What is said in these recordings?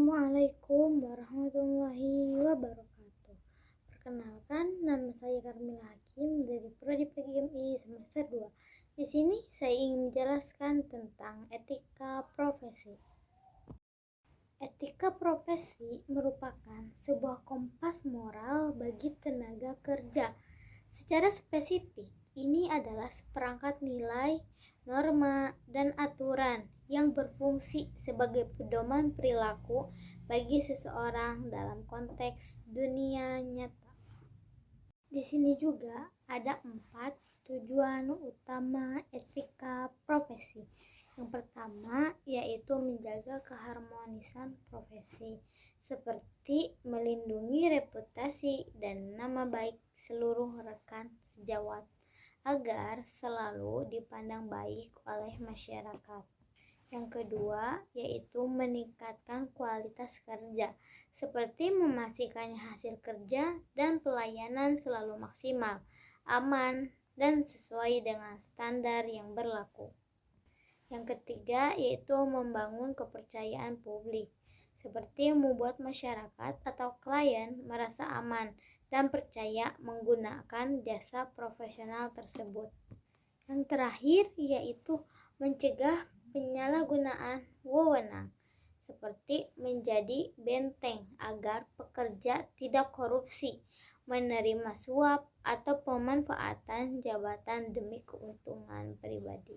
Assalamualaikum warahmatullahi wabarakatuh. Perkenalkan, nama saya Karmila Hakim dari Prodi PGMI semester 2. Di sini saya ingin menjelaskan tentang etika profesi. Etika profesi merupakan sebuah kompas moral bagi tenaga kerja. Secara spesifik, ini adalah seperangkat nilai, norma, dan aturan yang berfungsi sebagai pedoman perilaku bagi seseorang dalam konteks dunia nyata. Di sini juga ada 4 tujuan utama etika profesi. Yang pertama yaitu menjaga keharmonisan profesi, seperti melindungi reputasi dan nama baik seluruh rekan sejawat agar selalu dipandang baik oleh masyarakat. Yang kedua yaitu meningkatkan kualitas kerja, seperti memastikan hasil kerja dan pelayanan selalu maksimal, aman, dan sesuai dengan standar yang berlaku. Yang ketiga yaitu membangun kepercayaan publik, seperti membuat masyarakat atau klien merasa aman dan percaya menggunakan jasa profesional tersebut. Yang terakhir yaitu mencegah penyalahgunaan wewenang, seperti menjadi benteng agar pekerja tidak korupsi, menerima suap, atau pemanfaatan jabatan demi keuntungan pribadi.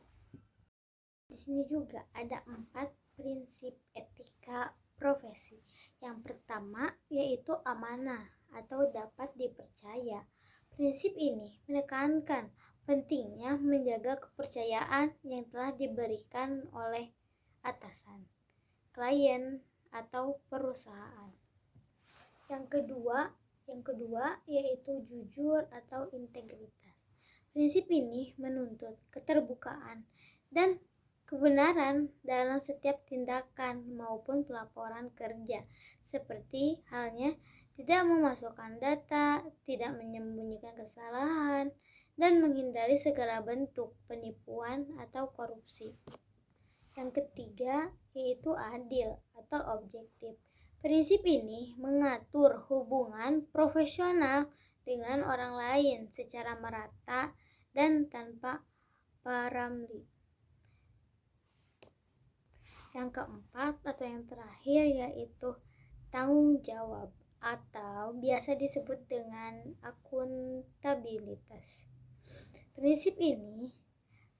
Di sini juga ada 4 prinsip etika profesi. Yang pertama yaitu amanah atau dapat dipercaya. Prinsip ini menekankan pentingnya menjaga kepercayaan yang telah diberikan oleh atasan, klien, atau perusahaan. Yang kedua yaitu jujur atau integritas. Prinsip ini menuntut keterbukaan dan kebenaran dalam setiap tindakan maupun pelaporan kerja, seperti halnya tidak memasukkan data, tidak menyembunyikan kesalahan, dan menghindari segala bentuk penipuan atau korupsi. Yang ketiga yaitu adil atau objektif. Prinsip ini mengatur hubungan profesional dengan orang lain secara merata dan tanpa pamrih. Yang keempat atau yang terakhir yaitu tanggung jawab atau biasa disebut dengan akuntabilitas. Prinsip ini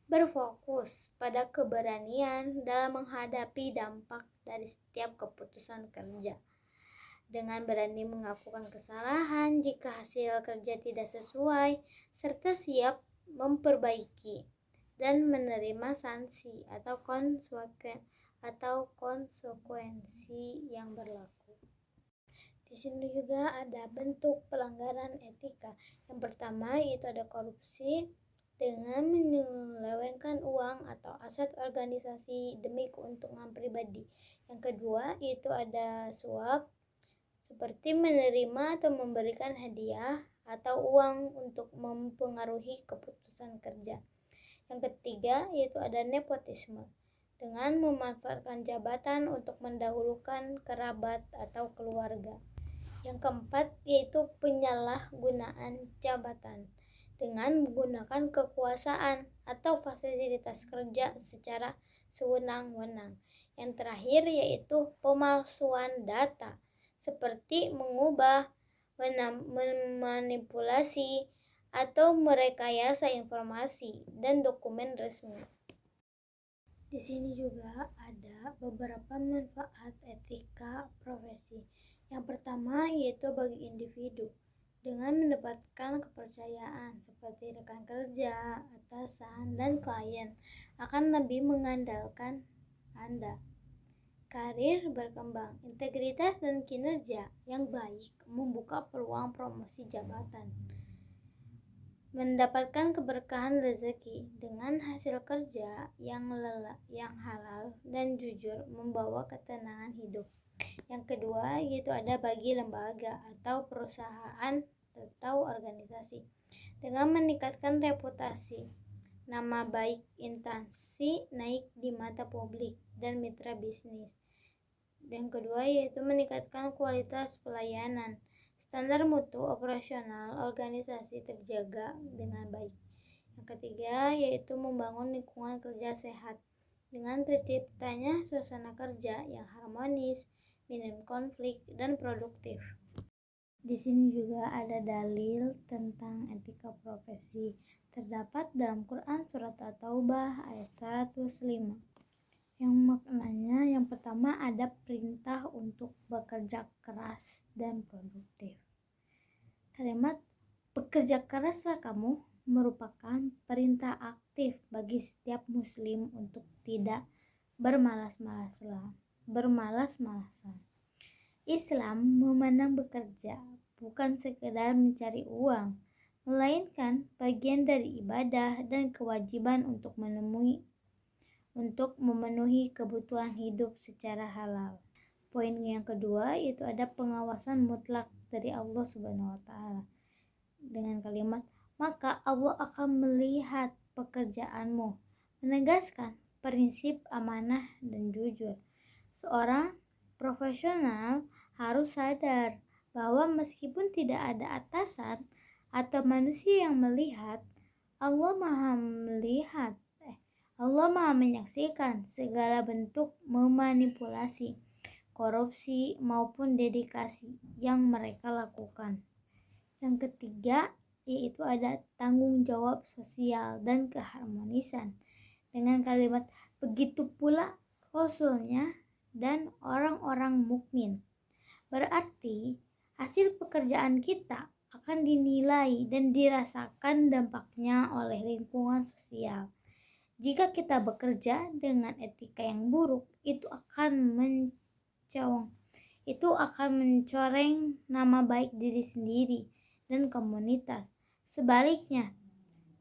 berfokus pada keberanian dalam menghadapi dampak dari setiap keputusan kerja, dengan berani mengakukan kesalahan jika hasil kerja tidak sesuai, serta siap memperbaiki dan menerima sanksi atau konsekuensi yang berlaku. Di sini juga ada bentuk pelanggaran etika. Yang pertama yaitu ada korupsi dengan menyelewengkan uang atau aset organisasi demi keuntungan pribadi. Yang kedua yaitu ada suap, seperti menerima atau memberikan hadiah atau uang untuk mempengaruhi keputusan kerja. Yang ketiga yaitu ada nepotisme, dengan memanfaatkan jabatan untuk mendahulukan kerabat atau keluarga. Yang keempat yaitu penyalahgunaan jabatan, dengan menggunakan kekuasaan atau fasilitas kerja secara sewenang-wenang. Yang terakhir yaitu pemalsuan data, seperti mengubah, memanipulasi, atau merekayasa informasi dan dokumen resmi. Di sini juga ada beberapa manfaat etika profesi. Yang pertama yaitu bagi individu, dengan mendapatkan kepercayaan seperti rekan kerja, atasan, dan klien akan lebih mengandalkan Anda. Karir berkembang, integritas dan kinerja yang baik membuka peluang promosi jabatan. Mendapatkan keberkahan rezeki, dengan hasil kerja yang halal dan jujur membawa ketenangan hidup. Yang kedua yaitu ada bagi lembaga atau perusahaan atau organisasi, dengan meningkatkan reputasi, nama baik instansi naik di mata publik dan mitra bisnis. Dan kedua yaitu meningkatkan kualitas pelayanan. Standar mutu operasional organisasi terjaga dengan baik. Yang ketiga yaitu membangun lingkungan kerja sehat dengan terciptanya suasana kerja yang harmonis, minim konflik, dan produktif. Di sini juga ada dalil tentang etika profesi. Terdapat dalam Quran surat At-Taubah ayat 105. Yang maknanya yang pertama ada perintah untuk bekerja keras dan produktif. Kalimat bekerja keraslah kamu merupakan perintah aktif bagi setiap muslim untuk tidak bermalas-malasan. Islam memandang bekerja bukan sekedar mencari uang, melainkan bagian dari ibadah dan kewajiban untuk memenuhi kebutuhan hidup secara halal. Poin yang kedua yaitu ada pengawasan mutlak dari Allah Subhanahu wa taala. Dengan kalimat maka Allah akan melihat pekerjaanmu, menegaskan prinsip amanah dan jujur. Seorang profesional harus sadar bahwa meskipun tidak ada atasan atau manusia yang melihat, Allah Maha menyaksikan segala bentuk memanipulasi, korupsi maupun dedikasi yang mereka lakukan. Yang ketiga yaitu ada tanggung jawab sosial dan keharmonisan. Dengan kalimat begitu pula Rasulnya dan orang-orang mukmin. Berarti hasil pekerjaan kita akan dinilai dan dirasakan dampaknya oleh lingkungan sosial. Jika kita bekerja dengan etika yang buruk, itu akan mencoreng nama baik diri sendiri dan komunitas. Sebaliknya,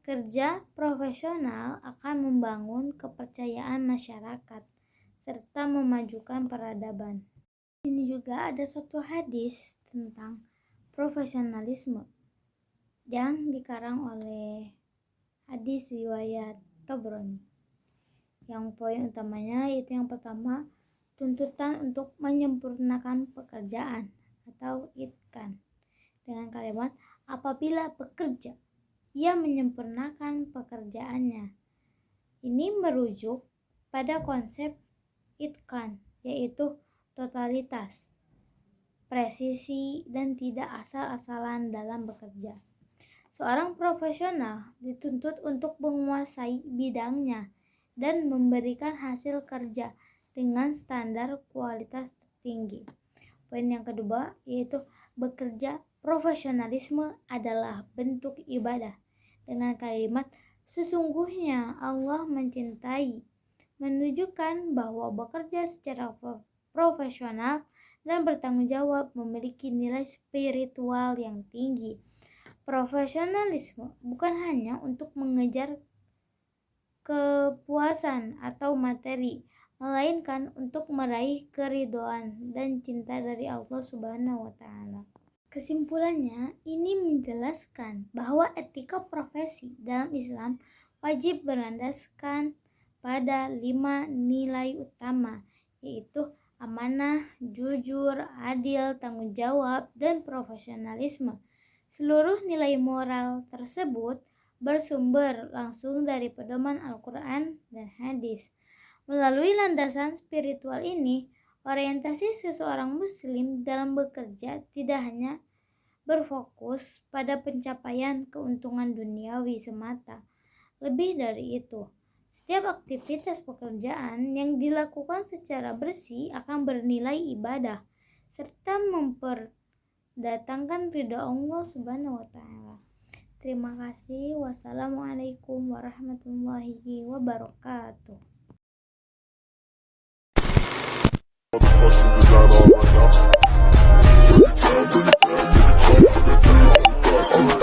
kerja profesional akan membangun kepercayaan masyarakat serta memajukan peradaban. Di sini juga ada satu hadis tentang profesionalisme yang dikarang oleh hadis riwayat Tabrani. Yang poin utamanya yaitu yang pertama, tuntutan untuk menyempurnakan pekerjaan atau itqan. Dengan kalimat apabila bekerja, ia menyempurnakan pekerjaannya. Ini merujuk pada konsep itqan, yaitu totalitas, presisi, dan tidak asal-asalan dalam bekerja. Seorang profesional dituntut untuk menguasai bidangnya dan memberikan hasil kerja dengan standar kualitas tertinggi. Poin yang kedua yaitu bekerja profesionalisme adalah bentuk ibadah. Dengan kalimat sesungguhnya Allah mencintai, menunjukkan bahwa bekerja secara profesional dan bertanggung jawab memiliki nilai spiritual yang tinggi. Profesionalisme bukan hanya untuk mengejar kepuasan atau materi, melainkan untuk meraih keridhaan dan cinta dari Allah Subhanahu wa taala. Kesimpulannya, ini menjelaskan bahwa etika profesi dalam Islam wajib berlandaskan pada 5 nilai utama, yaitu amanah, jujur, adil, tanggung jawab, dan profesionalisme. Seluruh nilai moral tersebut bersumber langsung dari pedoman Al-Quran dan hadis. Melalui landasan spiritual ini, orientasi seseorang muslim dalam bekerja tidak hanya berfokus pada pencapaian keuntungan duniawi semata. Lebih dari itu, setiap aktivitas pekerjaan yang dilakukan secara bersih akan bernilai ibadah serta memperdatangkan ridha Allah Subhanahu wa taala. Terima kasih. Wassalamualaikum warahmatullahi wabarakatuh. What the fuck is that all right now?